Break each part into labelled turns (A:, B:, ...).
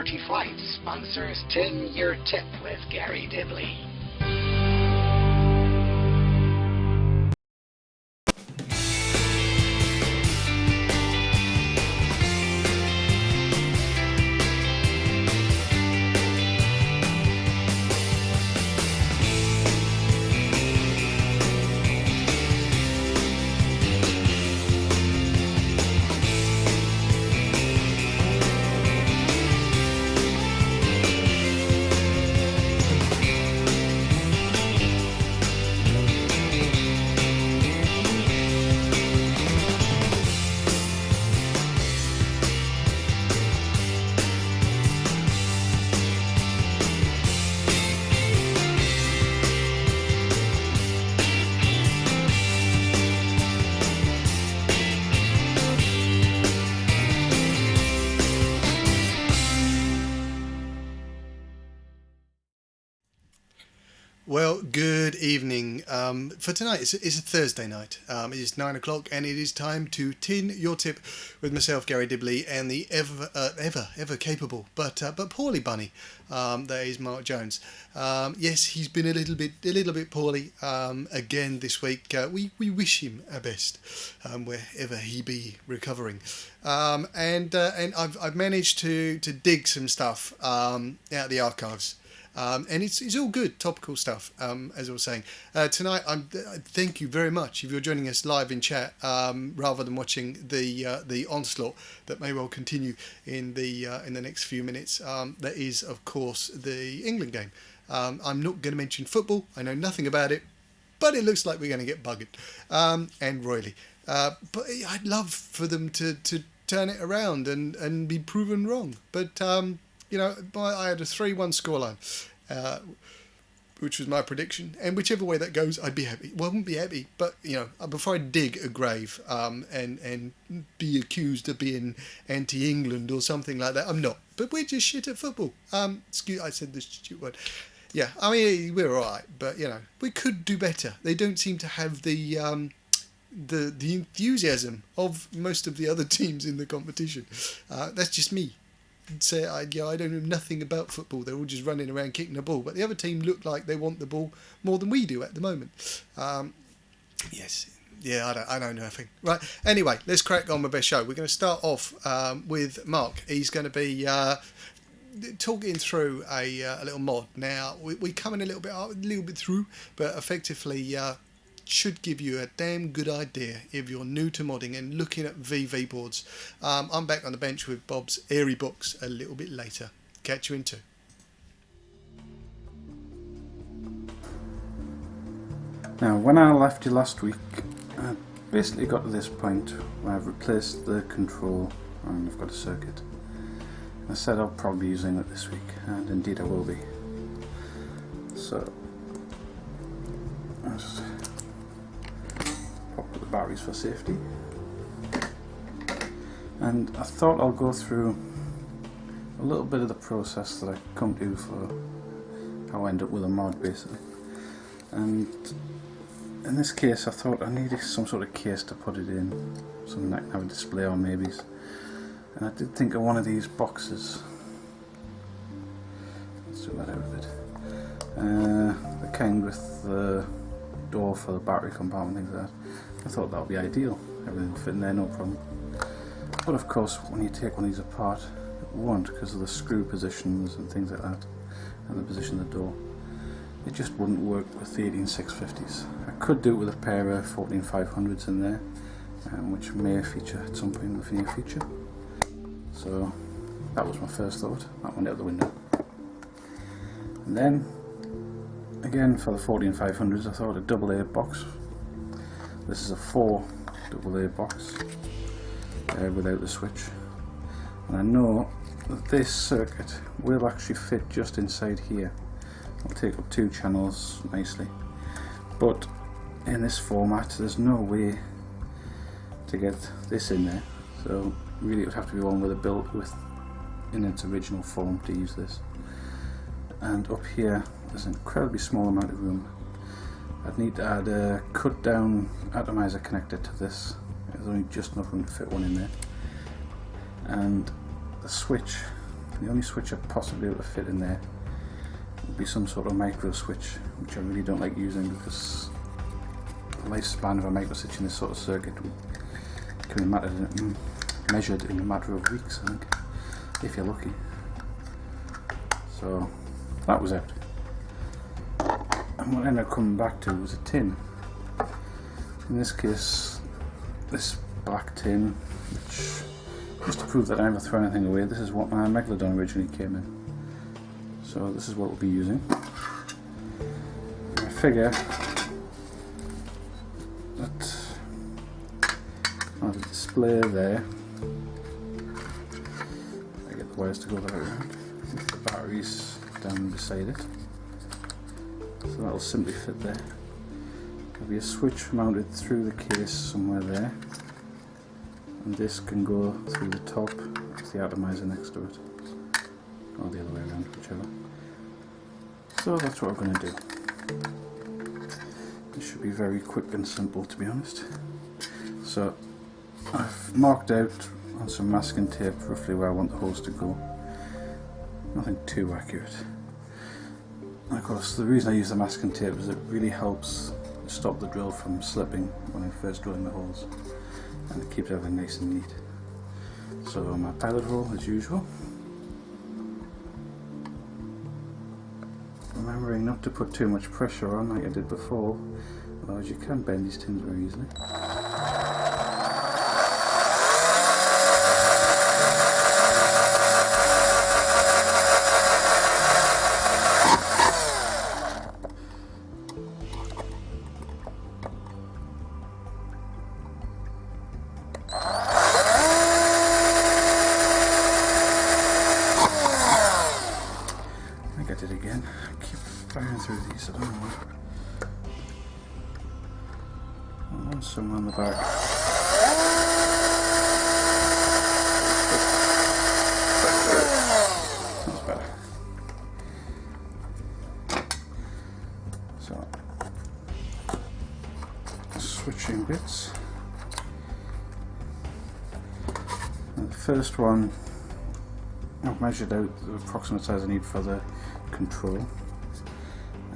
A: Dirty Flight sponsors 10-Year Tip with Garry Dibley.
B: Well, good evening. For tonight, it's a Thursday night. It is 9 o'clock, and it is time to tin your tip with myself, Garry Dibley, and the ever capable, but poorly bunny. That is Mark Jones. Yes, he's been a little bit poorly again this week. We wish him our best wherever he be recovering. And I've managed to dig some stuff out of the archives. And it's all good, topical stuff, as I was saying. Tonight, thank you very much if you're joining us live in chat, rather than watching the onslaught that may well continue in the next few minutes. That is, of course, the England game. I'm not going to mention football. I know nothing about it, but it looks like we're going to get buggered, and royally. But I'd love for them to turn it around and be proven wrong. But you know, I had a 3-1 scoreline, which was my prediction, and whichever way that goes, I'd be happy. Well, I wouldn't be happy, but you know, before I dig a grave and be accused of being anti-England or something like that, I'm not. But we're just shit at football. Excuse, I said this stupid word. Yeah, I mean, we're all right, but you know, we could do better. They don't seem to have the enthusiasm of most of the other teams in the competition. That's just me. Say I don't know nothing about football. They're all just running around kicking the ball, but the other team look like they want the ball more than we do at the moment. Yes, yeah, I don't know nothing. Right. Anyway, let's crack on with our show. We're going to start off with Mark. He's going to be talking through a little mod. Now we come in a little bit through, but effectively should give you a damn good idea if you're new to modding and looking at VV boards. I'm back on the bench with Bob's Airy Box a little bit later. Catch you in 2.
C: Now, when I left you last week, I basically got to this point where I've replaced the control and I've got a circuit. I said I'll probably be using it this week, and indeed I will be. So, I'll just pop the batteries for safety, and I thought I'll go through a little bit of the process that I come to for how I end up with a mod basically. And in this case I thought I needed some sort of case to put it in, something I can have a display on maybe, and I did think of one of these boxes. Let's do that out of it. The kind with the door for the battery compartment, things like that. I thought that would be ideal, everything would fit in there, no problem. But of course, when you take one of these apart, it won't, because of the screw positions and things like that, and the position of the door. It just wouldn't work with the 18650s. I could do it with a pair of 14500s in there, which may feature at some point in the near future. So that was my first thought. That went out the window. And then, again for the 14500s, I thought a AA box. This is a 4 AA box without the switch, and I know that this circuit will actually fit just inside here. I'll take up 2 channels nicely, but in this format there's no way to get this in there, so really it would have to be one with a built with in its original form to use this. And up here there's an incredibly small amount of room. I'd need to add a cut down atomizer connector to this. There's only just enough room to fit one in there, and the switch The only switch I'd possibly able to fit in there would be some sort of micro switch, which I really don't like using because the lifespan of a micro switch in this sort of circuit can be measured in a matter of weeks, I think, if you're lucky. So that was out. And what I ended up coming back to was a tin. In this case, this black tin, which, just to prove that I never throw anything away, this is what my Megalodon originally came in. So this is what we'll be using. I figure that on the display there, I get the wires to go the right around, with the batteries down beside it. So that'll simply fit there. There'll be a switch mounted through the case somewhere there, and this can go through the top with the atomizer next to it, or the other way around, whichever. So that's what we're going to do. This should be very quick and simple, to be honest. So I've marked out on some masking tape roughly where I want the holes to go. Nothing too accurate. And of course, the reason I use the masking tape is it really helps stop the drill from slipping when I'm first drilling the holes, and it keeps everything nice and neat. So my pilot hole as usual. Remembering not to put too much pressure on like I did before, otherwise you can bend these tins very easily. Again, I keep firing through these, I don't know why. Oh, some on the back. That's better. So, switching bits. And the first one, I've measured out the approximate size I need for the control,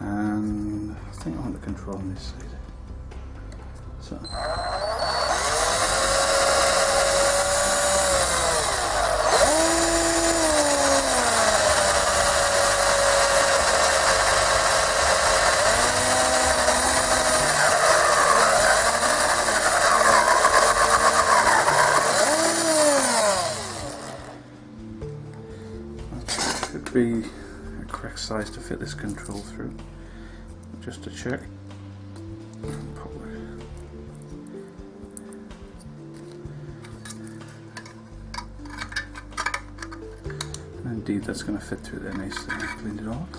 C: and I think I want the control on this side. So that should be correct size to fit this control through, just to check. And indeed that's going to fit through there nicely. I've cleaned it all up.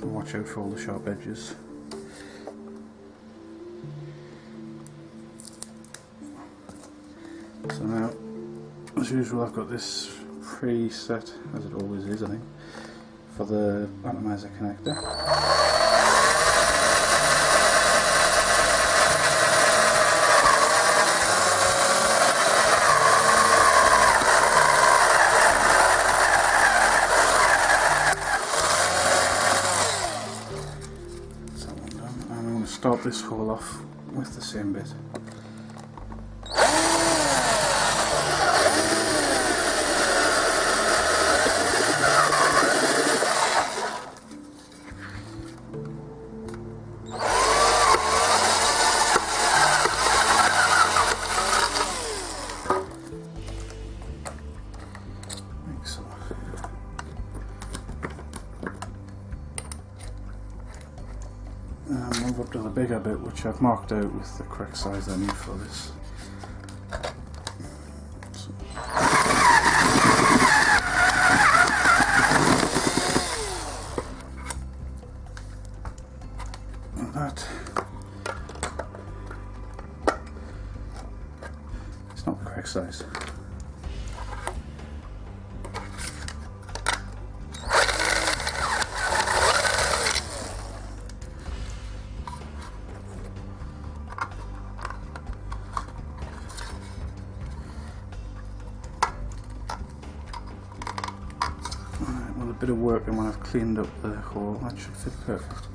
C: Watch out for all the sharp edges. So now, as usual, I've got this preset, as it always is I think, for the atomizer connector. That's that one done, and I'm going to start this hole off with the same bit. Move up to the bigger bit, which I've marked out with the correct size I need for this. That it's not the correct size. bit of work, and when I've cleaned up the hole, that should fit perfect.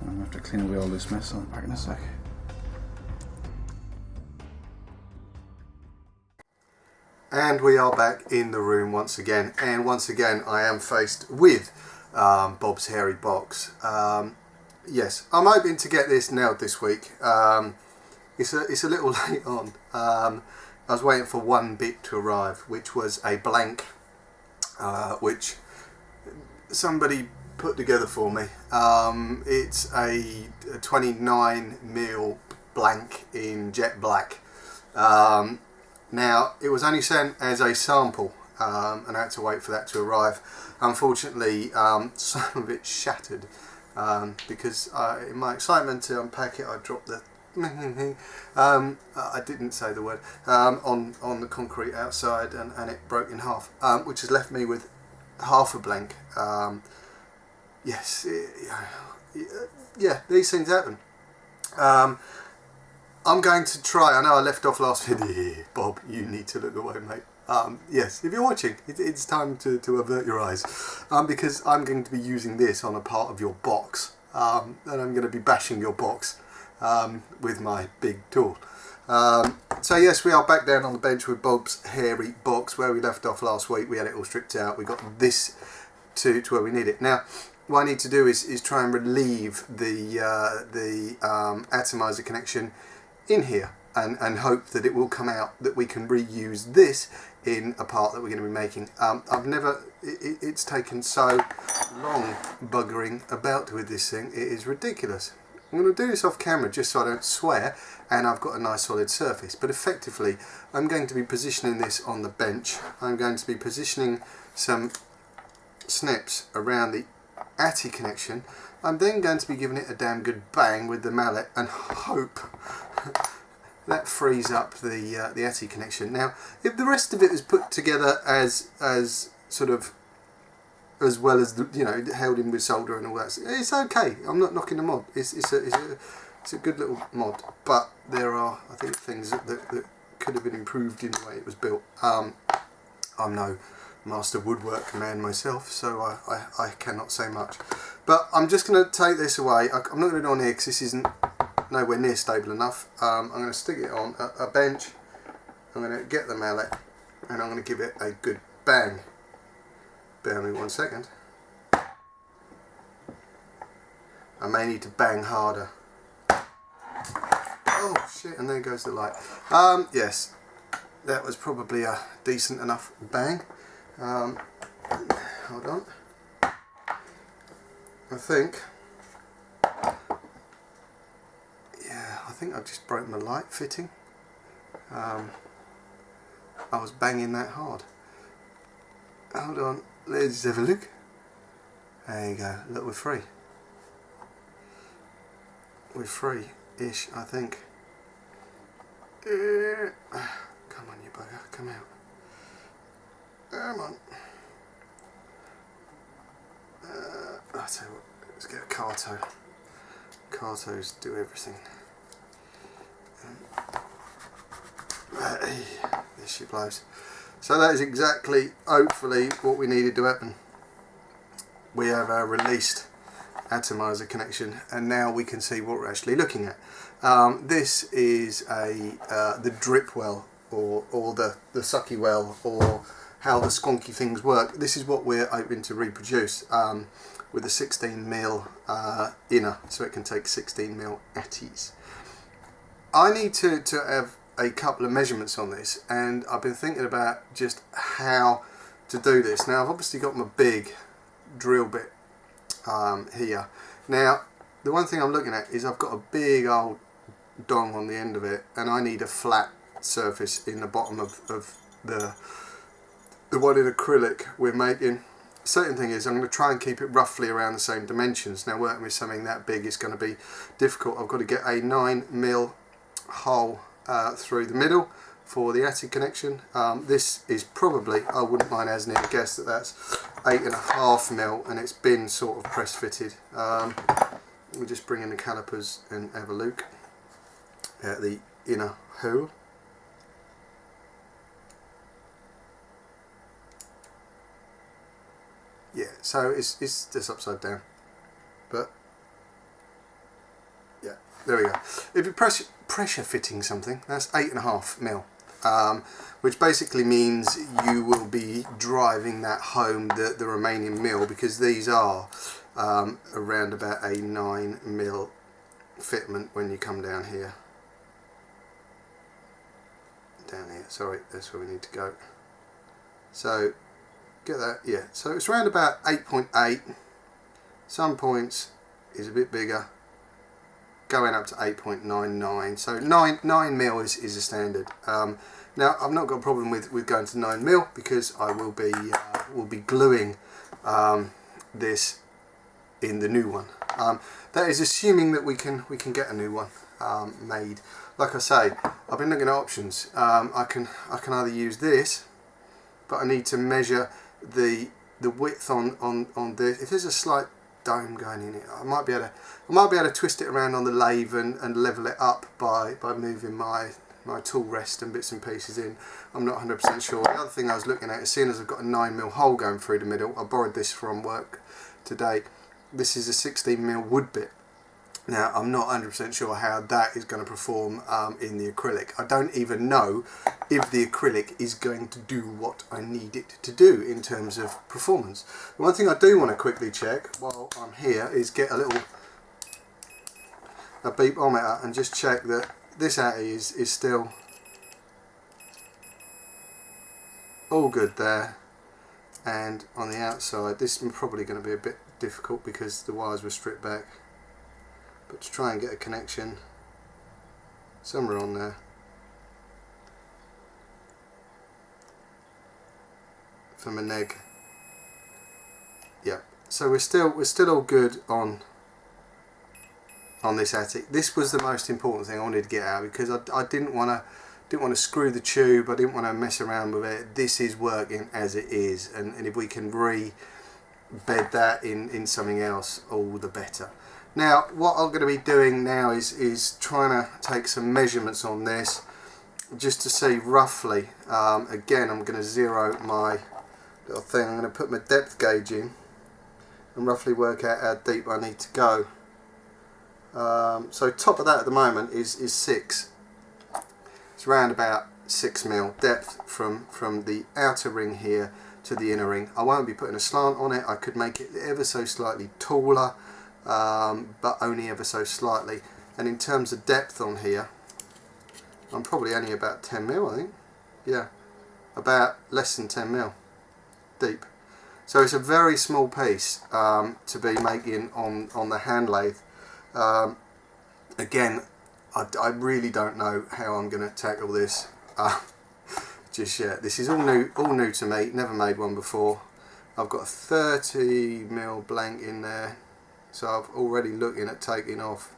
C: I'm going to have to clean away all this mess. I'll be back in a sec.
B: And we are back in the room once again, and once again I am faced with Bob's hairy box. Yes, I'm hoping to get this nailed this week. It's a little late on. I was waiting for one bit to arrive, which was a blank, which somebody put together for me. It's a 29mm blank in jet black. Now, it was only sent as a sample, and I had to wait for that to arrive. Unfortunately, some of it shattered, because in my excitement to unpack it, I dropped the I didn't say the word, on the concrete outside, and it broke in half, which has left me with half a blank. Yes, yeah, these things happen. I'm going to try. I know I left off last video. Bob, you need to look away, mate. Yes, if you're watching, it's time to avert your eyes, because I'm going to be using this on a part of your box, and I'm going to be bashing your box with my big tool. So yes, we are back down on the bench with Bob's hairy box. Where we left off last week, we had it all stripped out. We got this to where we need it. Now, what I need to do is try and relieve the atomizer connection in here, and hope that it will come out, that we can reuse this in a part that we're going to be making. It's taken so long buggering about with this thing, it is ridiculous. I'm going to do this off camera just so I don't swear, and I've got a nice solid surface, but effectively I'm going to be positioning this on the bench. I'm going to be positioning some snips around the ATI connection. I'm then going to be giving it a damn good bang with the mallet and hope that frees up the ATI connection. Now, if the rest of it is put together as sort of as well as the, you know, held in with solder and all that, it's okay. I'm not knocking the mod. It's a good little mod, but there are, I think, things that could have been improved in the way it was built. I'm no master woodwork man myself, so I cannot say much. But I'm just going to take this away. I'm not going to do it on here because this isn't nowhere near stable enough. I'm going to stick it on a bench. I'm going to get the mallet and I'm going to give it a good bang. Bear with me 1 second. I may need to bang harder. Oh shit, and there goes the light. Yes, that was probably a decent enough bang. Hold on. I think I just broke my light fitting. I was banging that hard. Hold on, let's have a look. There you go, look, we're free. We're free-ish, I think. Come on, you bugger, come out. Come on. I'll tell you what, let's get a car tow. Car tows do everything. There she blows. So that is exactly, hopefully, what we needed to happen. We have our released atomizer connection, and now we can see what we're actually looking at. This is the drip well, or the sucky well, or how the squonky things work. This is what we're hoping to reproduce with a 16mm inner, so it can take 16mm ATIs. I need to have a couple of measurements on this, and I've been thinking about just how to do this. Now, I've obviously got my big drill bit here. Now, the one thing I'm looking at is I've got a big old dong on the end of it, and I need a flat surface in the bottom of the one in acrylic we're making. Certain thing is, I'm going to try and keep it roughly around the same dimensions. Now, working with something that big is going to be difficult. I've got to get a 9mm hole through the middle for the ATI connection. This is probably, I wouldn't mind hazarding a guess that that's 8.5mm, and it's been sort of press fitted. We'll just bring in the calipers and have a look at the inner hole. so it's just upside down, but yeah, there we go. If you're pressure fitting something, that's 8.5 mil, which basically means you will be driving that home the remaining mil, because these are around about a 9 mil fitment when you come down here. Sorry, that's where we need to go. So get that, yeah. So it's around about 8.8. Some points is a bit bigger, going up to 8.99. So 9 mil is a standard. Now I've not got a problem with going to 9 mil, because I will be gluing this in the new one. That is assuming that we can get a new one made. Like I say, I've been looking at options. I can either use this, but I need to measure the width on this. If there's a slight dome going in it, I might be able to twist it around on the lathe and level it up by moving my tool rest and bits and pieces in. I'm not 100% sure. The other thing I was looking at is, seeing as I've got a 9 mil hole going through the middle, I borrowed this from work today. This is a 16 mil wood bit. Now I'm not 100% sure how that is going to perform in the acrylic. I don't even know if the acrylic is going to do what I need it to do in terms of performance. The one thing I do want to quickly check while I'm here is get a beepometer and just check that this atty is still all good there, and on the outside this is probably going to be a bit difficult because the wires were stripped back, but to try and get a connection somewhere on there for my neg. Yeah, so we're still all good on this attic. This was the most important thing I wanted to get out, because I didn't want to screw the tube, I didn't want to mess around with it. This is working as it is, and if we can bed that in something else, all the better. Now what I'm going to be doing now is trying to take some measurements on this, just to see roughly. Again, I'm going to zero my little thing. I'm going to put my depth gauge in and roughly work out how deep I need to go. So top of that at the moment is 6. It's around about 6 mil depth from the outer ring here to the inner ring. I won't be putting a slant on it. I could make it ever so slightly taller, but only ever so slightly. And in terms of depth on here, I'm probably only about 10 mil, I think. Yeah, about less than 10 mil deep. So it's a very small piece to be making on the hand lathe. Again, I really don't know how I'm going to tackle this just yet. This is all new to me. Never made one before. I've got a 30 mil blank in there, so I'm already looking at taking off.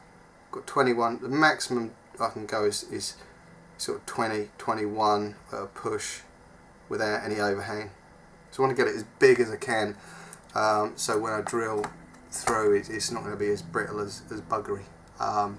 B: I've got 21. The maximum I can go is sort of 20, 21 at a push without any overhang. So I want to get it as big as I can, so when I drill through it's not going to be as brittle as buggery. I'm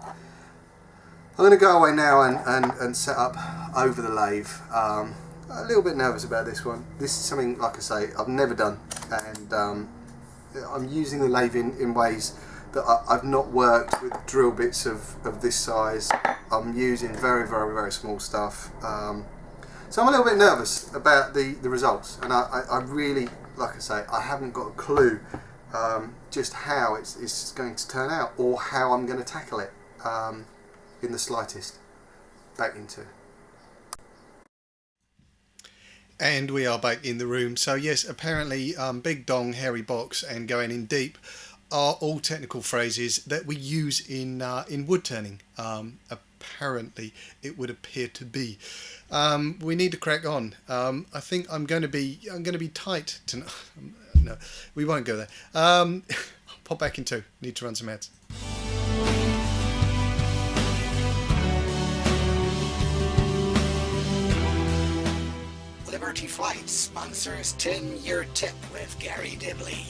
B: going to go away now and set up over the lathe. A little bit nervous about this one. This is something, like I say, I've never done, and I'm using the lathe in ways that I've not worked with drill bits of this size. I'm using very, very, very small stuff. So I'm a little bit nervous about the results, and I really, like I say, I haven't got a clue just how it's going to turn out, or how I'm going to tackle it in the slightest. Back into. And we are back in the room. So yes, apparently big dong, hairy box and going in deep are all technical phrases that we use in wood turning. Apparently it would appear to be. We need to crack on. I think I'm going to be tight tonight. No, we won't go there. I'll pop back in 2. Need to run some ads.
A: Liberty Flight sponsors 10-Year Tip with Garry Dibley.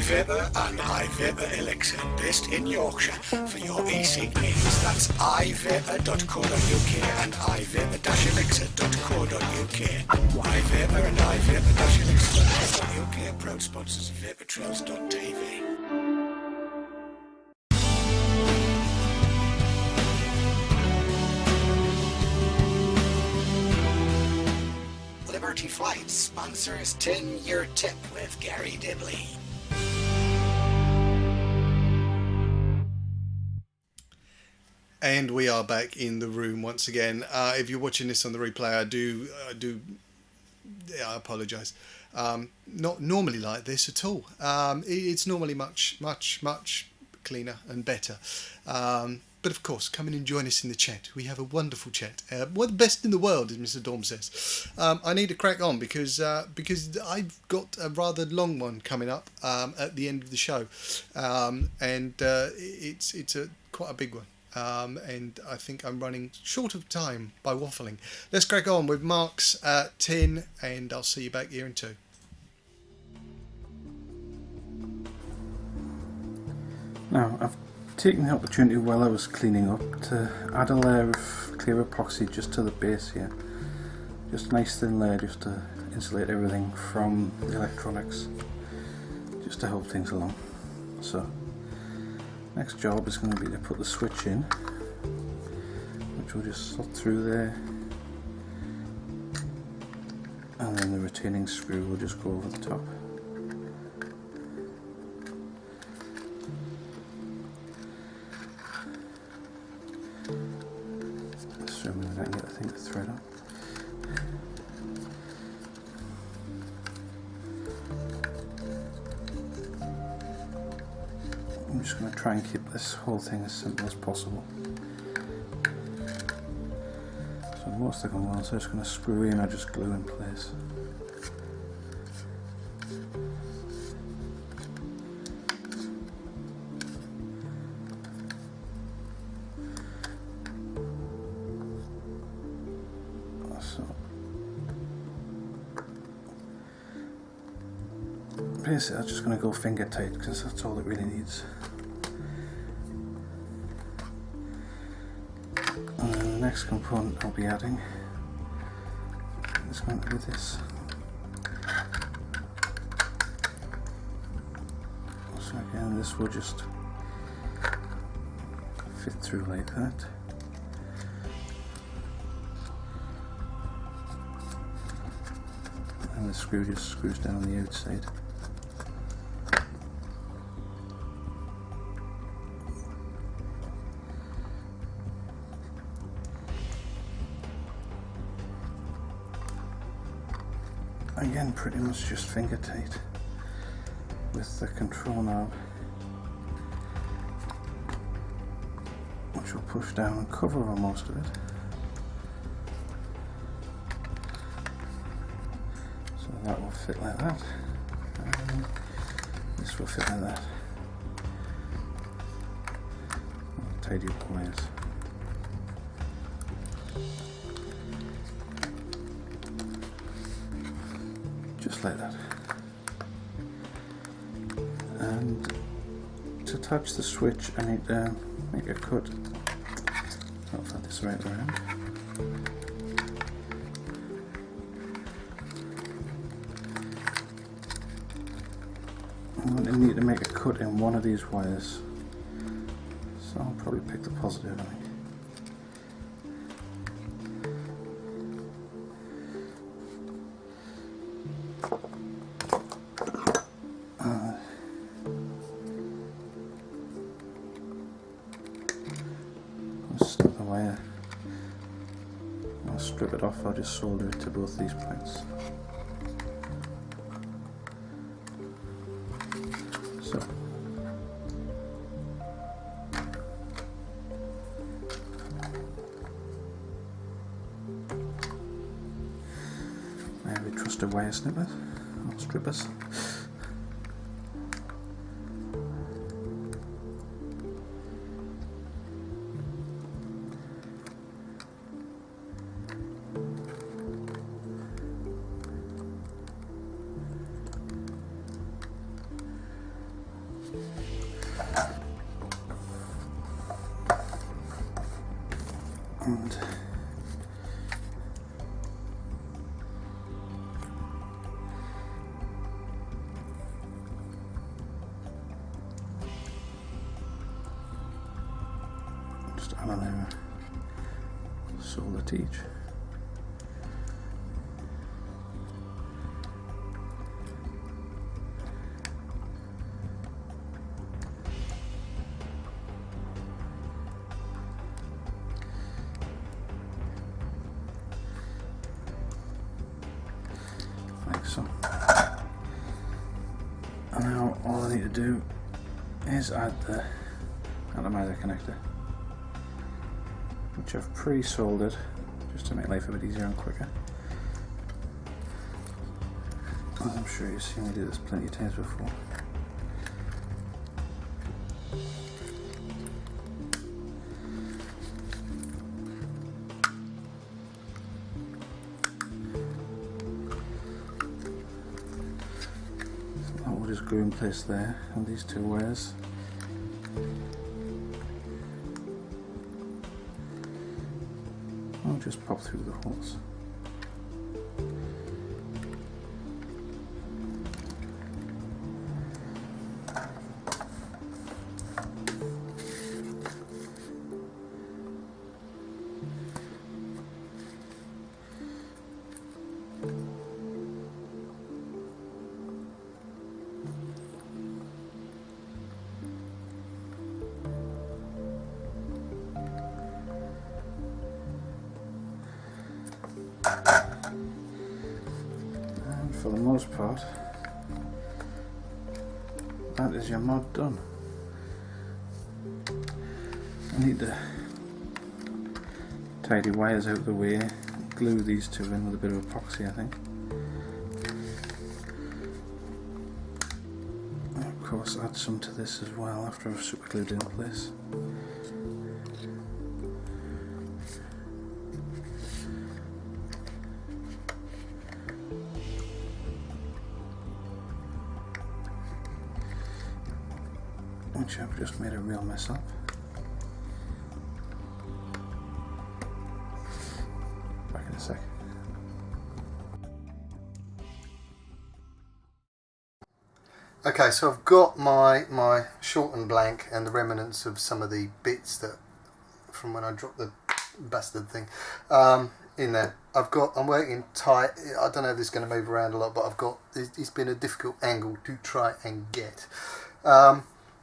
A: iVapour and iVapour Elixir, based in Yorkshire, for your e-cig needs. That's iVapour.co.uk and iVapour-elixir.co.uk. iVapour and iVapour-elixir.co.uk, proud sponsors of VapourTrails.tv. Liberty Flight sponsors 10-Year Tip with Garry Dibley.
B: And we are back in the room once again. If you're watching this on the replay, I apologise. Not normally like this at all. It's normally much cleaner and better. But of course, come in and join us in the chat. We have a wonderful chat. We're the best in the world, as Mr. Dorm says. I need to crack on because I've got a rather long one coming up at the end of the show, and it's quite a big one. And I think I'm running short of time by waffling. Let's crack on with Mark's tin, and I'll see you back here in 2.
C: Now, I've taken the opportunity while I was cleaning up to add a layer of clear epoxy just to the base here. Just a nice thin layer just to insulate everything from the electronics, just to help things along. So, next job is going to be to put the switch in, which will just slot through there, and then the retaining screw will just go over the top. Assuming I can get the thing to thread up. I'm just going to try and keep this whole thing as simple as possible. So most of the components I'm just going to screw in or just glue in place. Basically, I'm just going to go finger tight because that's all it really needs. And then the next component I'll be adding is going to be this. So again, this will just fit through like that. And the screw just screws down on the outside. Again, pretty much just finger tight with the control knob, which will push down and cover over most of it. So that will fit like that, and this will fit like that. I'll tidy up the wires. Just like that. And to touch the switch I need to make a cut. I'll put this right around. I'm going to need to make a cut in one of these wires, so I'll probably pick the positive, I think. Snip the wire. I'll strip it off, I'll just solder it to both these points. So. Now we trust a wire snipper, or strippers. Just add on a solder to each. Like so. And now all I need to do is add the atomizer connector, which I've pre-soldered just to make life a bit easier and quicker. As I'm sure you've seen me do this plenty of times before. So that will just go in place there on these two wires. I'll just pop through the holes. And for the most part, that is your mod done. I need to tidy wires out of the way, glue these two in with a bit of epoxy, I think. And of course add some to this as well after I've super glued it in place. Which I've just made a real mess up. Back in a sec.
B: Okay, so I've got my shortened blank and the remnants of some of the bits that from when I dropped the bastard thing in there. I'm working tight. I don't know if this is going to move around a lot, but it's been a difficult angle to try and get.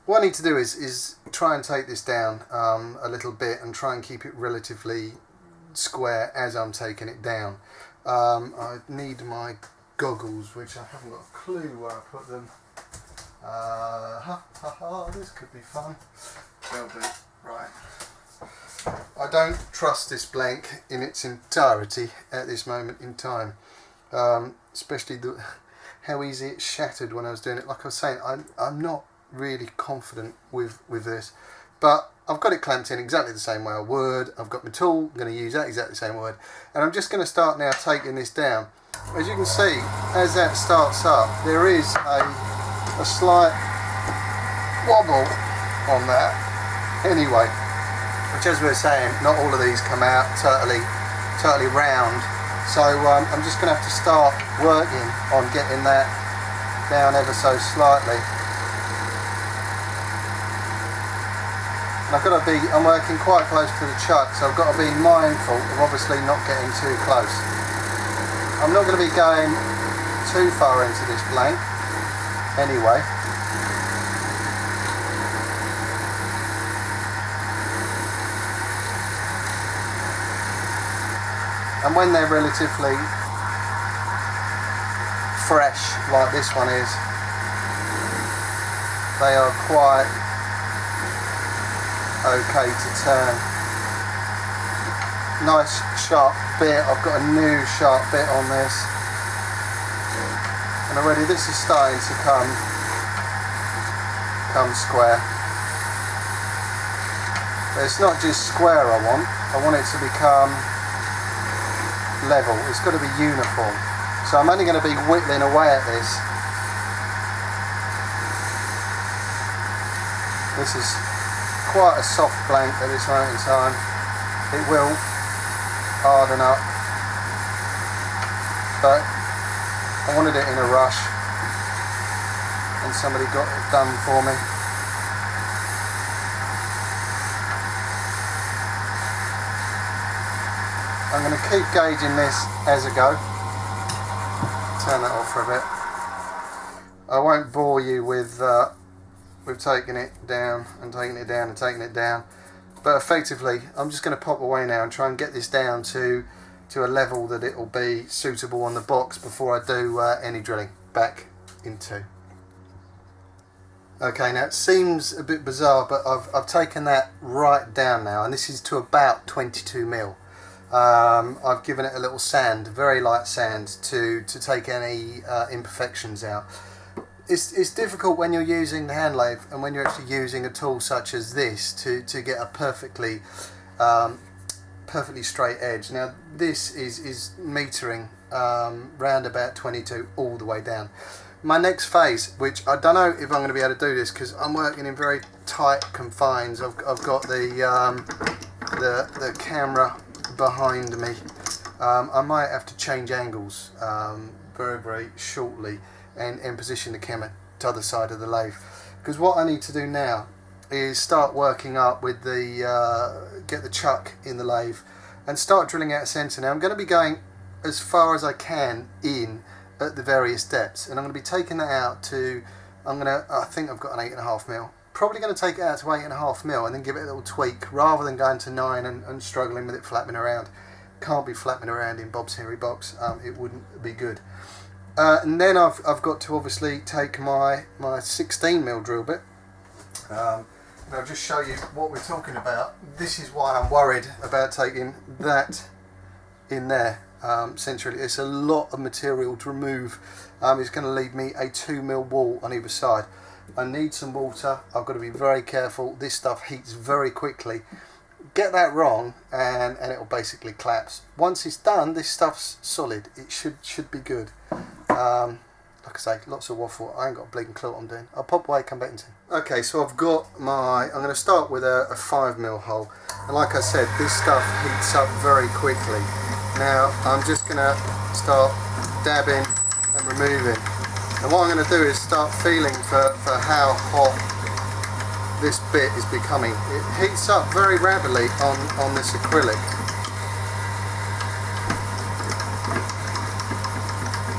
B: What I need to do is try and take this down a little bit and try and keep it relatively square as I'm taking it down. I need my goggles, which I haven't got a clue where I put them. This could be fun. Will be. Right. I don't trust this blank in its entirety at this moment in time, especially how easy it shattered when I was doing it. Like I was saying, I'm not really confident with this, but I've got it clamped in exactly the same way I would. I've got my tool, I'm going to use that exactly the same way, and I'm just going to start now taking this down. As you can see, as that starts up, there is a slight wobble on that anyway, which, as we were saying, not all of these come out totally round, so I'm just going to have to start working on getting that down ever so slightly. I'm working quite close to the chuck, so I've got to be mindful of obviously not getting too close. I'm not going to be going too far into this blank anyway. And when they're relatively fresh, like this one is, they are quite okay to turn. Nice sharp bit. I've got a new sharp bit on this, and already this is starting to come square. But it's not just square I want it to become level. It's got to be uniform, so I'm only going to be whittling away at this. This is quite a soft blank at this moment in time. It will harden up, but I wanted it in a rush and somebody got it done for me. I'm going to keep gauging this as I go. Turn that off for a bit. I won't bore you with taking it down and taking it down and taking it down, but effectively I'm just going to pop away now and try and get this down to a level that it will be suitable on the box before I do any drilling. Back in 2. Okay, now it seems a bit bizarre, but I've taken that right down now, and this is to about 22 mil. I've given it a little sand, very light sand, to take any imperfections out. It's difficult when you're using the hand lathe and when you're actually using a tool such as this to get a perfectly straight edge. Now this is metering round about 22 all the way down. My next phase, which I don't know if I'm going to be able to do this because I'm working in very tight confines. I've got the camera behind me. I might have to change angles very shortly and position the camera to the other side of the lathe, because what I need to do now is start working up with get the chuck in the lathe and start drilling out a centre. Now I'm going to be going as far as I can in at the various depths, and I'm going to be taking that out to, I think I've got an 8.5 mil. Probably going to take it out to 8.5 mil and then give it a little tweak rather than going to 9 and struggling with it flapping around. Can't be flapping around in Bob's Hairy Box, it wouldn't be good. And then I've got to obviously take my 16 mil drill bit. And I'll just show you what we're talking about. This is why I'm worried about taking that in there centrally. It's a lot of material to remove. It's going to leave me a 2 mil wall on either side. I need some water. I've got to be very careful. This stuff heats very quickly. Get that wrong and it'll basically collapse. Once it's done, this stuff's solid. It should be good. Like I say, lots of waffle. I ain't got a bleeding clue what I'm doing. I'll pop away, come back in 2. Okay, so I've got I'm going to start with a 5 mil hole. And like I said, this stuff heats up very quickly. Now I'm just going to start dabbing and removing. And what I'm going to do is start feeling for how hot this bit is becoming. It heats up very rapidly on this acrylic.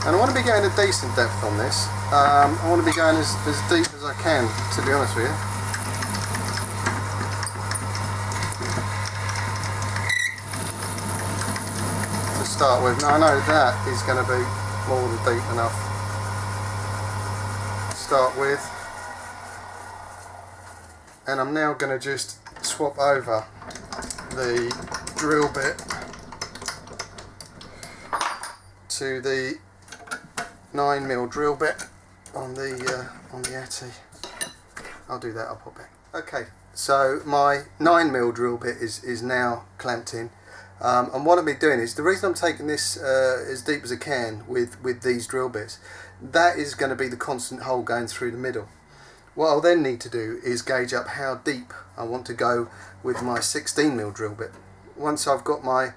B: And I want to be going a decent depth on this. I want to be going as deep as I can, to be honest with you. To start with. Now I know that is going to be more than deep enough to start with. And I'm now going to just swap over the drill bit to the 9 mil drill bit on the Lathe. I'll do that, I'll pop back. Okay, so my 9 mil drill bit is now clamped in, and what I'll be doing is, the reason I'm taking this as deep as I can with these drill bits, that is going to be the constant hole going through the middle. What I'll then need to do is gauge up how deep I want to go with my 16 mil drill bit. Once I've got my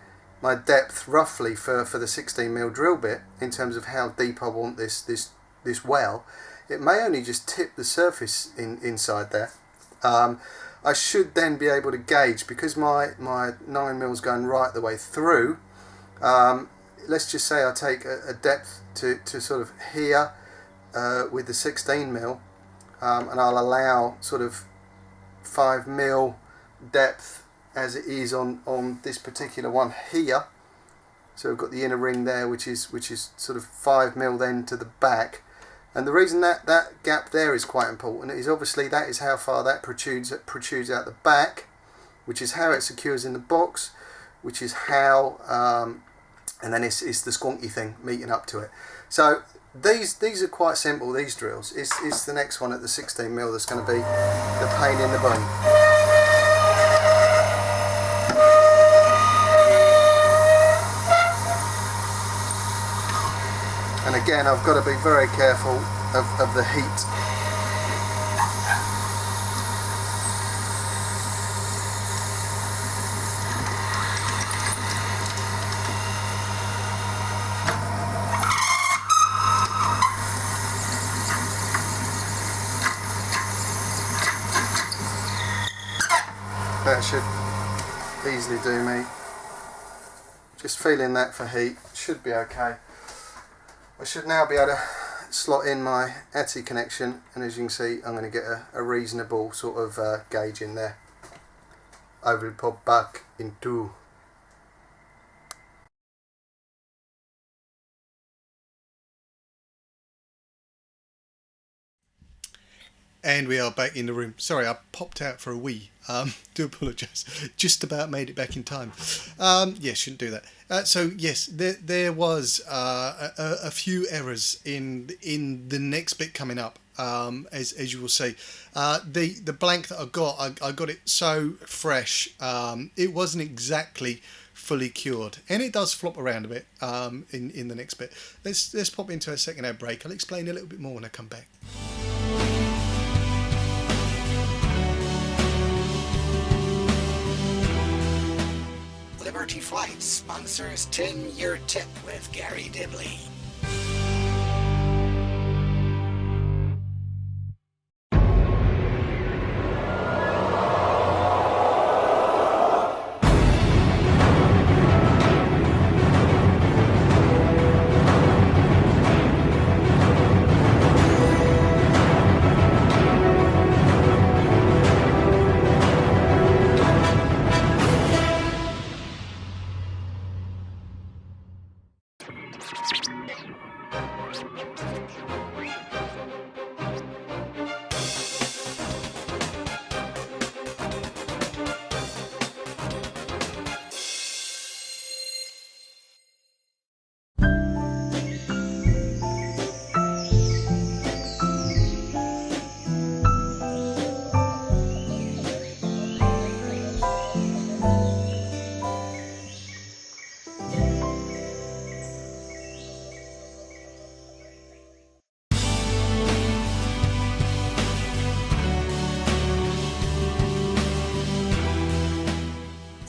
B: depth roughly for the 16 mil drill bit in terms of how deep I want this well, it may only just tip the surface inside there. I should then be able to gauge, because my 9 mil is going right the way through. Let's just say I take a depth to sort of here with the 16 mil. And I'll allow sort of 5 mil depth as it is on this particular one here. So we've got the inner ring there, which is sort of 5 mil then to the back. And the reason that gap there is quite important is obviously that is how far that protrudes out the back, which is how it secures in the box, which is how and then it's the squonky thing meeting up to it. So these are quite simple, these drills. It's the next one at the 16 mil that's going to be the pain in the bum. And again, I've got to be very careful of the heat. That should easily do me just feeling that for heat. Should be okay. I should now be able to slot in my ATSI connection, and as you can see I'm going to get a reasonable sort of gauge in there. I will pop back in 2. And we are back in the room. Sorry, I popped out for a wee. Do apologise. Just about made it back in time. Yeah, shouldn't do that. So yes, there was a few errors in the next bit coming up. As you will see, the blank that I got it so fresh. It wasn't exactly fully cured, and it does flop around a bit in the next bit. Let's pop into a second ad break. I'll explain a little bit more when I come back.
A: Liberty Flights sponsors 10-year tip with Garry Dibley.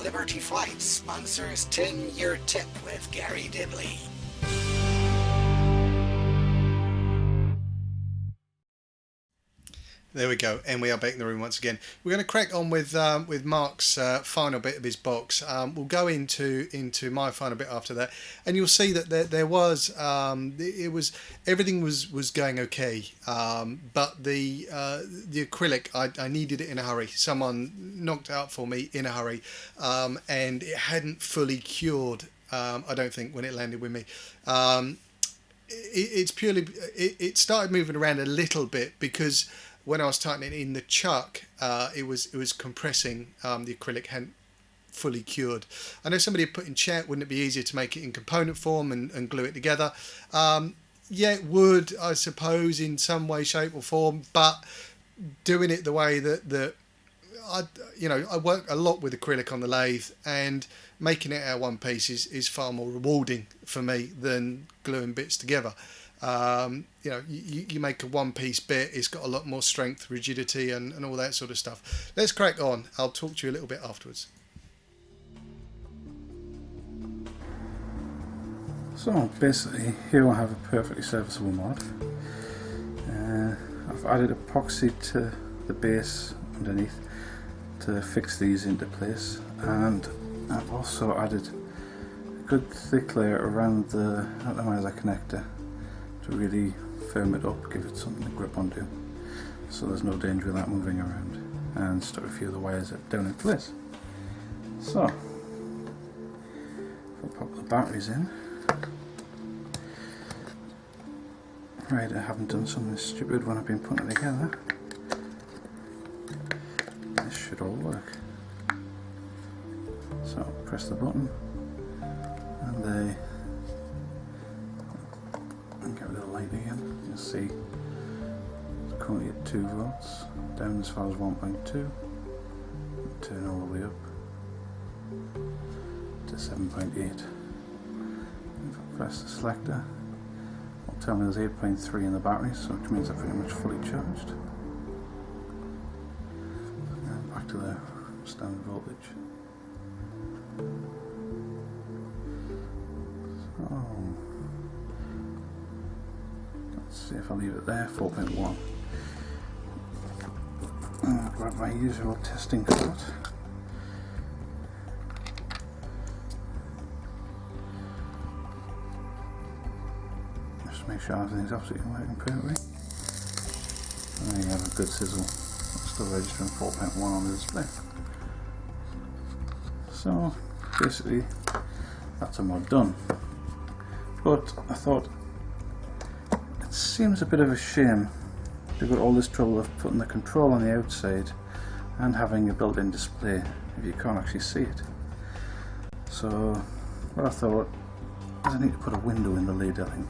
A: Liberty Flights sponsors 10-year tip with Garry Dibley.
B: There we go, and we are back in the room once again. We're going to crack on with Mark's final bit of his box. We'll go into my final bit after that, and you'll see that there was everything was going okay, but the acrylic I needed it in a hurry. Someone knocked it out for me in a hurry, and it hadn't fully cured. I don't think when it landed with me. It's purely it started moving around a little bit because when I was tightening it in the chuck, it was compressing. The acrylic hadn't fully cured. I know somebody had put in chat, wouldn't it be easier to make it in component form and glue it together? Yeah, it would, I suppose, in some way, shape or form, but doing it the way that I work a lot with acrylic on the lathe, and making it out one piece is far more rewarding for me than gluing bits together. You make a one-piece bit, it's got a lot more strength, rigidity, and all that sort of stuff. Let's crack on. I'll talk to you a little bit afterwards.
C: So basically, here I have a perfectly serviceable mod. I've added epoxy to the base underneath to fix these into place, and I've also added a good thick layer around the atomizer connector to really firm it up, give it something to grip onto, so there's no danger of that moving around, and stuck a few of the wires down in place. So, I'll pop the batteries in. Right, I haven't done something stupid when I've been putting it together. This should all work. So, press the button, and get rid of the light again. You'll see it's currently at 2 volts, down as far as 1.2, turn all the way up to 7.8. If I press the selector, it'll tell me there's 8.3 in the battery, so which means they're pretty much fully charged. And back to the standard voltage. So, let's see if I leave it there, 4.1. And I'll grab my usual testing card. make sure everything's absolutely working perfectly. And then you have a good sizzle. It's still registering 4.1 on the display. So basically that's a mod done. But I thought it seems a bit of a shame to go to all this trouble of putting the control on the outside and having a built-in display if you can't actually see it. So what I thought is I need to put a window in the lid, I think.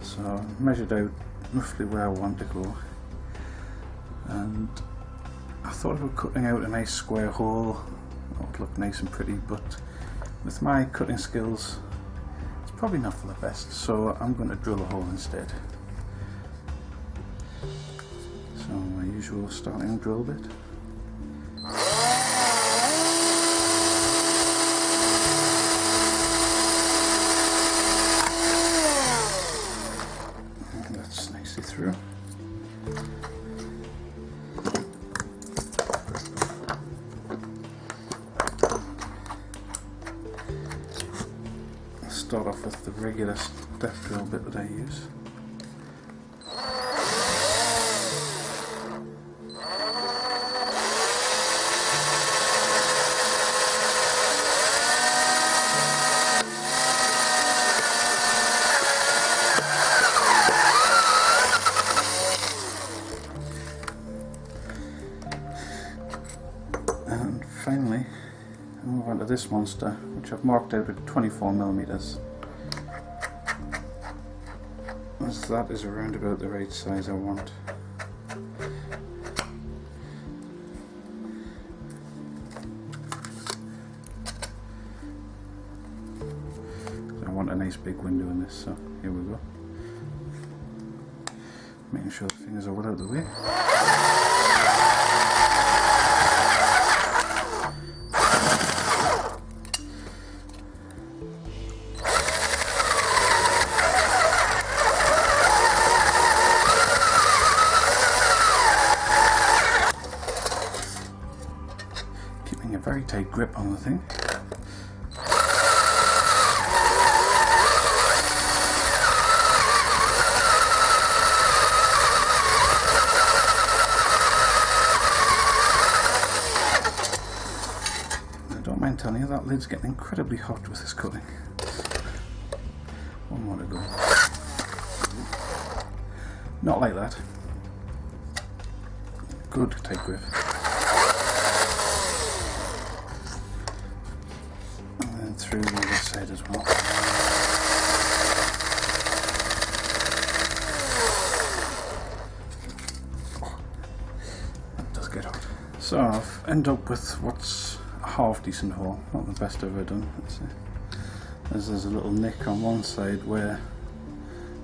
C: So I measured out roughly where I want to go, and I thought about cutting out a nice square hole. It would look nice and pretty, but with my cutting skills it's probably not for the best, so I'm going to drill a hole instead. So my usual starting drill bit. And that's nicely through. Start off with the regular step drill bit that I use. And finally, I move on to this monster, which I've marked out at 24mm. As that is around about the right size I want. So I want a nice big window in this, so here we go. Making sure the fingers are well out of the way. Keeping a very tight grip on the thing. Don't mind telling you, that lid's getting incredibly hot with this cutting. One more to go. Not like that. Good tight grip. And then through the other side as well. That does get hot. So I've ended up with what's half decent hole, not the best I've ever done. Let's see. There's a little nick on one side where,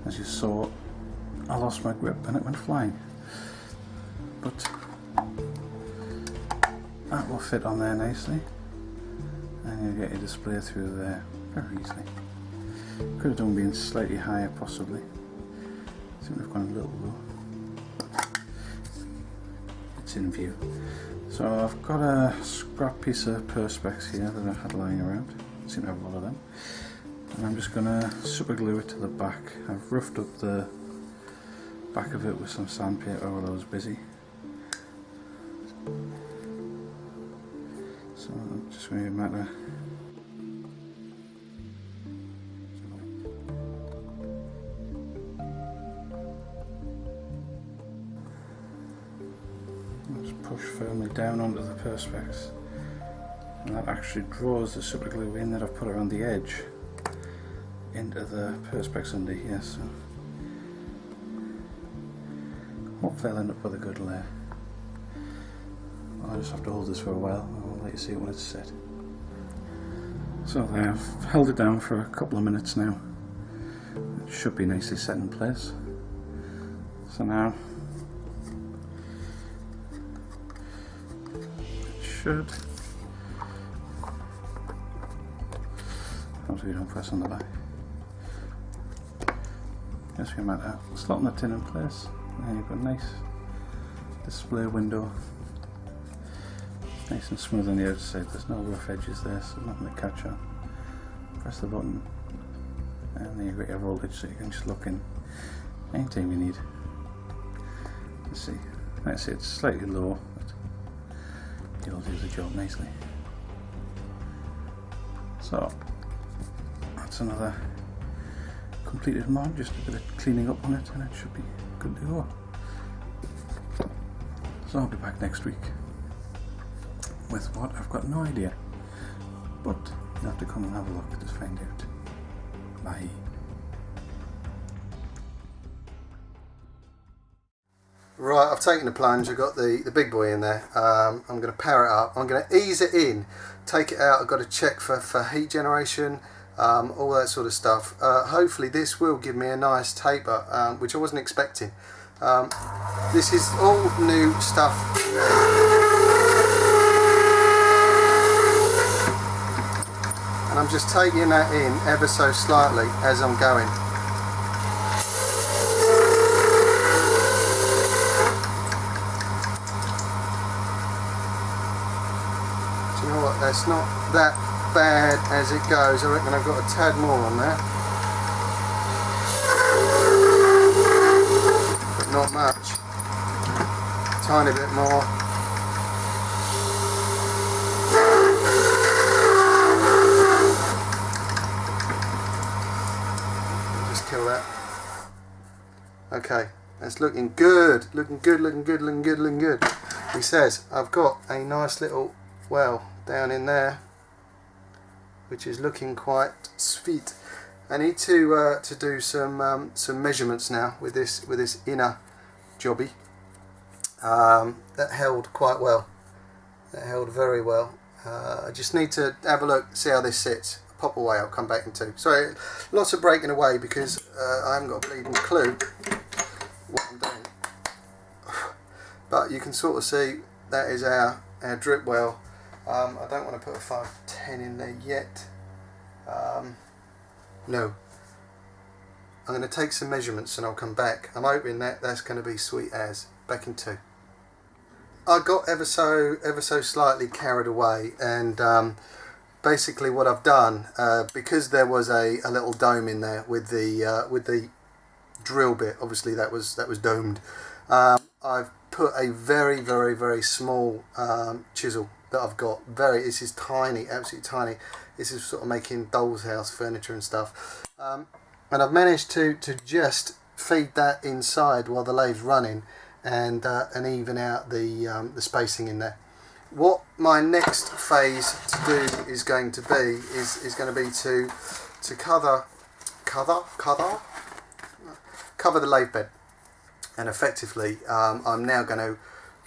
C: as you saw, I lost my grip and it went flying. But that will fit on there nicely, and you get your display through there very easily. Could have done being slightly higher possibly. I think we've gone a little low. It's in view. So I've got a scrap piece of perspex here that I had lying around. I seem to have a lot of them. And I'm just going to super glue it to the back. I've roughed up the back of it with some sandpaper while I was busy. So I'm just going to matter. Just push firmly down onto the perspex, and that actually draws the super glue in that I've put around the edge into the perspex under here, so hopefully I'll end up with a good layer. I'll just have to hold this for a while and I'll let you see it when it's set. So there, I've held it down for a couple of minutes now. It should be nicely set in place. So now it should, obviously don't press on the back. Just going to slot the tin in place, and you've got a nice display window. Nice and smooth on the outside, there's no rough edges there, so nothing to catch on. Press the button and then you've got your voltage, so you can just look in anytime you need. Let's see, let's say it's slightly low, but it'll do the job nicely. So that's another completed mod, just a bit of cleaning up on it and it should be good to go. So I'll be back next week with what? I've got no idea, but you'll have to come and have a look to find out. Bye.
B: Right, I've taken the plunge, I've got the big boy in there. I'm going to power it up, I'm going to ease it in, take it out, I've got to check for heat generation, all that sort of stuff. Hopefully this will give me a nice taper, which I wasn't expecting. This is all new stuff. And I'm just taking that in ever so slightly as I'm going. Do you know what, that's not that bad as it goes. I reckon I've got a tad more on there, but not much, tiny bit more. Just kill that. Okay, that's looking good, looking good, looking good, looking good, looking good. He says I've got a nice little well down in there, which is looking quite sweet. I need to do some measurements now with this inner jobby. That held quite well. That held very well. I just need to have a look, see how this sits. Pop away, I'll come back in two. Sorry, lots of breaking away because I haven't got a bleeding clue what I'm doing. But you can sort of see that is our drip well. I don't want to put a 510 in there yet. No. I'm going to take some measurements and I'll come back. I'm hoping that that's going to be sweet as. Back in two. I got ever so slightly carried away, and basically what I've done, because there was a little dome in there with the drill bit, obviously that was domed. I've put a very small chisel that I've got. This is tiny, absolutely tiny. This is sort of making doll's house furniture and stuff. And I've managed to just feed that inside while the lathe's running, and even out the spacing in there. What my next phase to do is going to be to cover the lathe bed, and effectively I'm now going to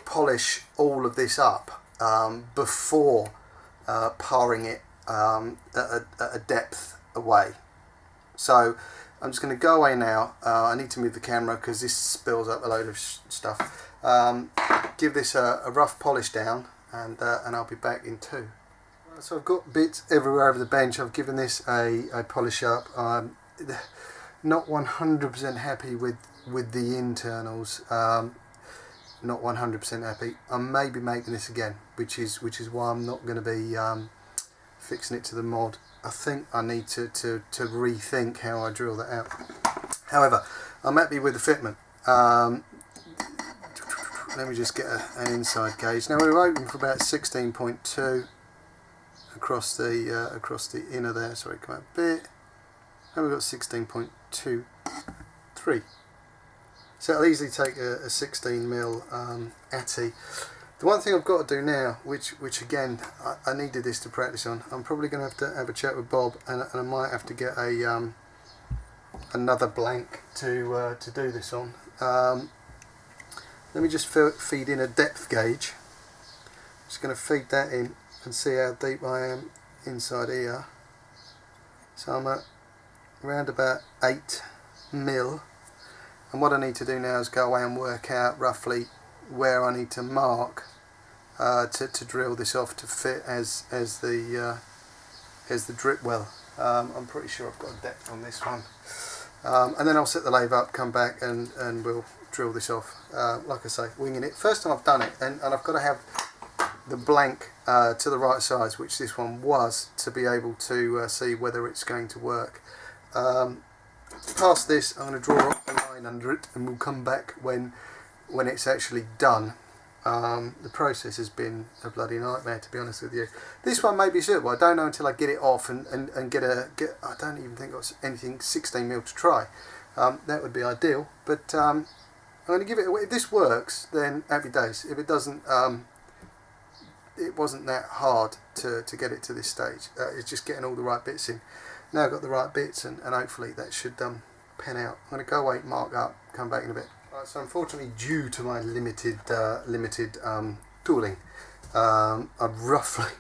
B: polish all of this up before powering it at a depth away. So I'm just going to go away now. I need to move the camera because this spills up a load of stuff. Give this a rough polish down, and I'll be back in two. So I've got bits everywhere over the bench. I've given this a polish up. I'm not 100% happy with the internals. Not 100% happy. I may be making this again, which is why I'm not going to be fixing it to the mod. I think I need to rethink how I drill that out. However, I'm happy with the fitment. Let me just get an inside gauge. Now we're open for about 16.2 across the inner there. Sorry, come out a bit. And we've got 16.23. So it'll easily take a 16mm ATI. The one thing I've got to do now, which again I needed this to practice on, I'm probably going to have a chat with Bob, and I might have to get another blank to do this on. Let me just feed in a depth gauge. Just going to feed that in and see how deep I am inside here. So I'm at around about 8mm, and what I need to do now is go away and work out roughly where I need to mark to drill this off to fit as the drip well. I'm pretty sure I've got a depth on this one, and then I'll set the lathe up, come back, and we'll drill this off. Like I say, winging it. First time I've done it, and I've got to have the blank to the right size, which this one was, to be able to see whether it's going to work. Past this, I'm going to draw a line under it, and we'll come back when it's actually done. The process has been a bloody nightmare, to be honest with you. This one may be suitable. I don't know until I get it off and get. I don't even think I've got anything 16mm to try. That would be ideal, but I'm going to give it. If this works, then happy days. If it doesn't, it wasn't that hard to get it to this stage. It's just getting all the right bits in. Now I've got the right bits, and hopefully that should pen out. I'm going to go away, mark up, come back in a bit. Right, so unfortunately, due to my limited tooling, I've roughly,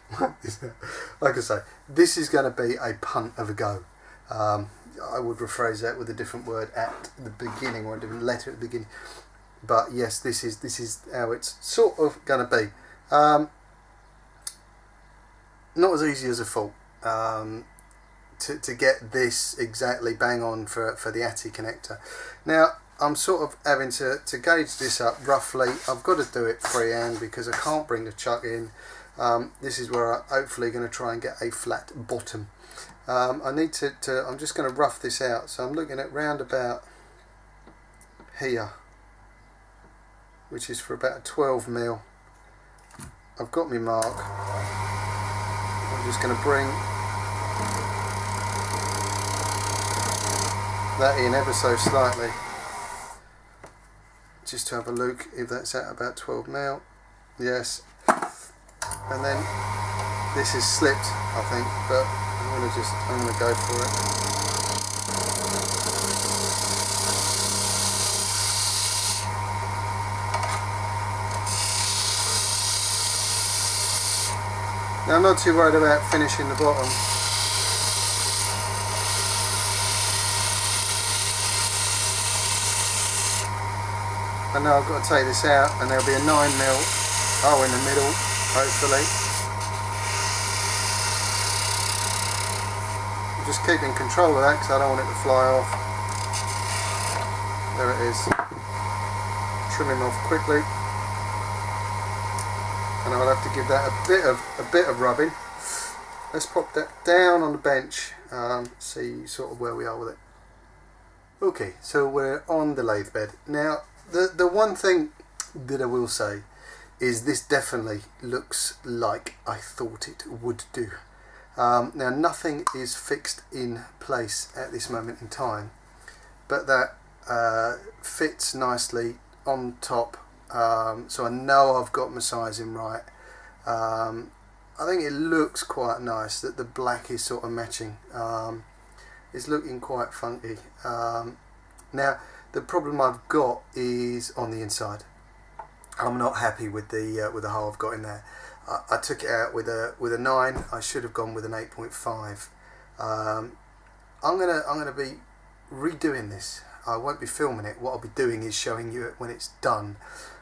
B: like I say, this is going to be a punt of a go. I would rephrase that with a different word at the beginning, or a different letter at the beginning. But yes, this is how it's sort of going to be. Not as easy as I thought. To get this exactly bang on for the ATI connector. Now I'm sort of having to gauge this up roughly. I've got to do it freehand because I can't bring the chuck in. This is where I'm hopefully going to try and get a flat bottom. I need to I'm just going to rough this out, so I'm looking at round about here, which is for about 12mm. I've got my mark. I'm just going to bring that in ever so slightly, just to have a look if that's at about 12mm. Yes, and then this is slipped, I think, but I'm going to go for it. Now I'm not too worried about finishing the bottom. And now I've got to take this out, and there'll be a 9mm hole in the middle, hopefully. I'm just keeping control of that because I don't want it to fly off. There it is. Trimming off quickly. And I'll have to give that a bit of rubbing. Let's pop that down on the bench, see sort of where we are with it. Okay, so we're on the lathe bed. Now, the one thing that I will say is this definitely looks like I thought it would do. Now, nothing is fixed in place at this moment in time, but that fits nicely on top. So I know I've got my sizing right. I think it looks quite nice that the black is sort of matching. It's looking quite funky. Now the problem I've got is on the inside. I'm not happy with the hole I've got in there. I took it out with a 9. I should have gone with an 8.5. I'm gonna be redoing this. I won't be filming it. What I'll be doing is showing you it when it's done.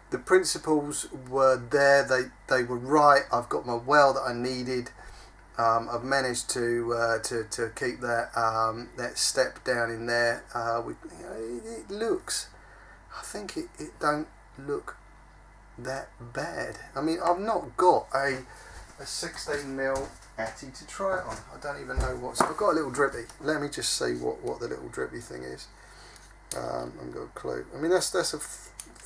B: The principles were there. They were right. I've got my well that I needed. I've managed to keep that step down in there. It looks. I think it don't look that bad. I mean, I've not got a 16mm ATI to try it on. I don't even know what's. I've got a little drippy. Let me just see what the little drippy thing is. I've got a clue. I mean, that's a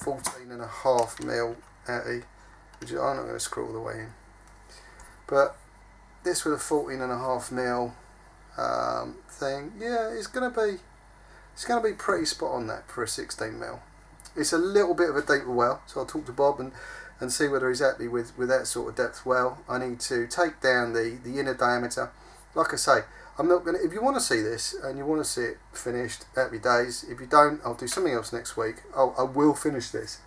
B: 14.5mm ATI, which I'm not going to screw all the way in. But this with a 14.5mm thing, yeah, it's going to be pretty spot on that for a 16mm. It's a little bit of a deeper well, so I'll talk to Bob and see whether he's happy with that sort of depth well. I need to take down the inner diameter. Like I say, I'm not going to, if you want to see this and you want to see it finished, happy days. If you don't, I'll do something else next week. I will finish this,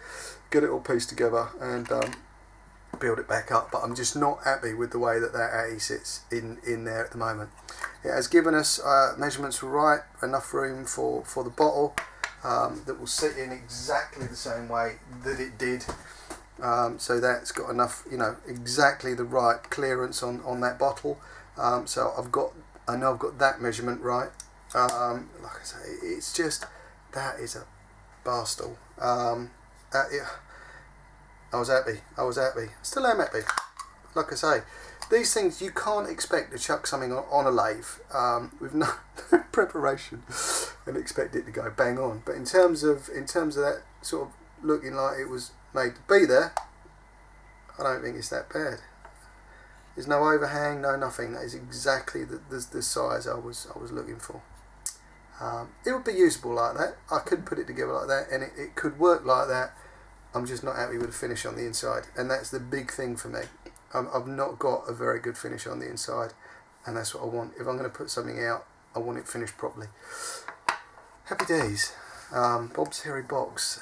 B: get it all pieced together and build it back up, but I'm just not happy with the way that ATI sits in there at the moment. It has given us measurements right, enough room for the bottle that will sit in exactly the same way that it did. So that's got enough, exactly the right clearance on that bottle. So I know I've got that measurement right. Like I say, it's just, that is a barstal. I was happy, still am happy. Like I say, these things you can't expect to chuck something on a lathe with no preparation and expect it to go bang on. But in terms of that sort of looking like it was made to be there, I don't think it's that bad. There's no overhang, no nothing. That is exactly the size I was looking for. It would be usable like that. I could put it together like that, and it could work like that. I'm just not happy with the finish on the inside, and that's the big thing for me. I've not got a very good finish on the inside, and that's what I want. If I'm going to put something out, I want it finished properly. Happy days. Bob's Hairy Box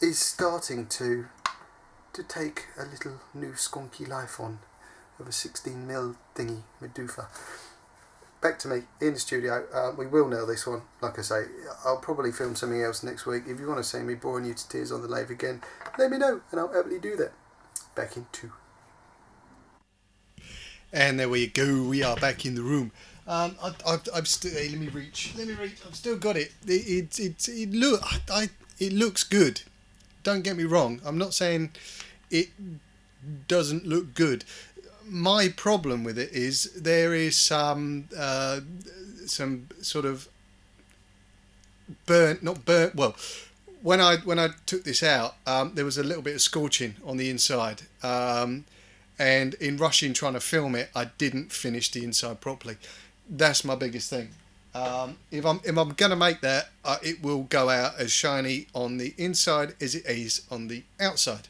B: is starting to take a little new squonky life on of a 16mm thingy Medusa. Back to me in the studio. We will nail this one. Like I say, I'll probably film something else next week. If you want to see me boring you to tears on the lathe again, let me know and I'll happily do that. Back in 2. And there we go. We are back in the room. I've still. Hey, let me reach. I've still got it. It looks good. Don't get me wrong. I'm not saying it doesn't look good. My problem with it is there is some sort of not burnt. Well, when I took this out, there was a little bit of scorching on the inside, and in rushing trying to film it, I didn't finish the inside properly. That's my biggest thing. If I'm gonna make that, it will go out as shiny on the inside as it is on the outside.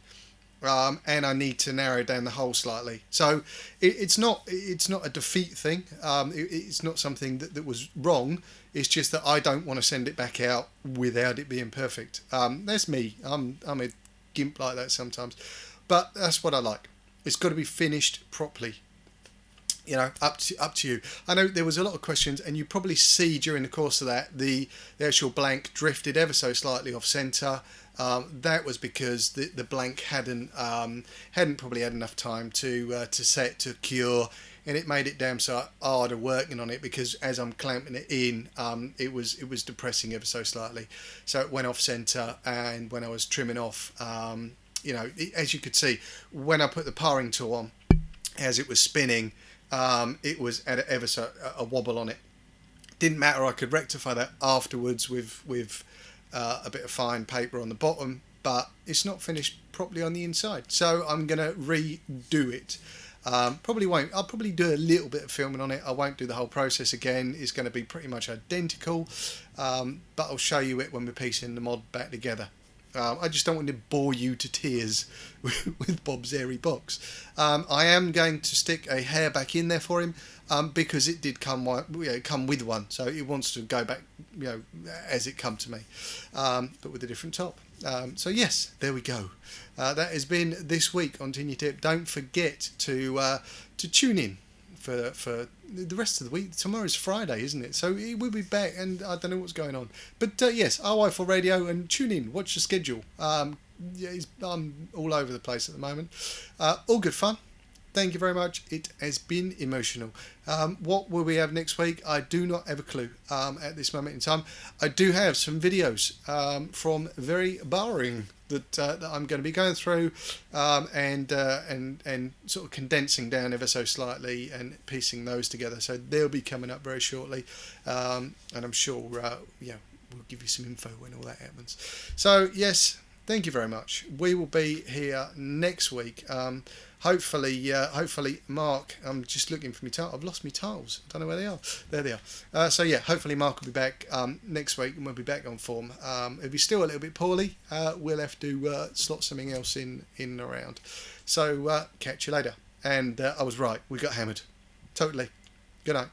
B: And I need to narrow down the hole slightly. So it's not a defeat thing. It's not something that was wrong. It's just that I don't want to send it back out without it being perfect. That's me. I'm a gimp like that sometimes, but that's what I like. It's got to be finished properly. You know, up to you. I know there was a lot of questions, and you probably see during the course of that the actual blank drifted ever so slightly off centre. That was because the blank hadn't probably had enough time to set, to cure, and it made it damn so harder working on it, because as I'm clamping it in, it was depressing ever so slightly. So it went off centre, and when I was trimming off, you know, as you could see, when I put the paring tool on, as it was spinning, it was at a wobble on it. Didn't matter, I could rectify that afterwards with a bit of fine paper on the bottom, but it's not finished properly on the inside, so I'm gonna redo it. Probably won't. I'll probably do a little bit of filming on it. I won't do the whole process again. It's going to be pretty much identical, but I'll show you it when we're piecing the mod back together. I just don't want to bore you to tears with Bob's Hairy Box. I am going to stick a hair back in there for him, because it did come with one, so it wants to go back, you know, as it come to me, but with a different top. So yes, there we go. That has been this week on Tin Your Tip. Don't forget to tune in for the rest of the week. Tomorrow's Friday, isn't it? So we'll be back, and I don't know what's going on. But yes, RY4 Radio, and tune in, watch the schedule. Yeah, I'm all over the place at the moment. All good fun. Thank you very much. It has been emotional. What will we have next week? I do not have a clue at this moment in time. I do have some videos from Very Borrowing that I'm going to be going through, and sort of condensing down ever so slightly and piecing those together. So they'll be coming up very shortly, and I'm sure we'll give you some info when all that happens. So yes, thank you very much. We will be here next week. Hopefully Mark, I'm just looking for my tiles. I've lost my tiles. I don't know where they are. There they are. So yeah, hopefully Mark will be back next week, and we'll be back on form. If he's still a little bit poorly, we'll have to slot something else in and around. So catch you later. And I was right, we got hammered. Totally. Good night.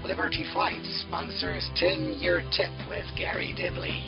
A: Liberty Flight sponsors 10-Year Tip with Garry Dibley.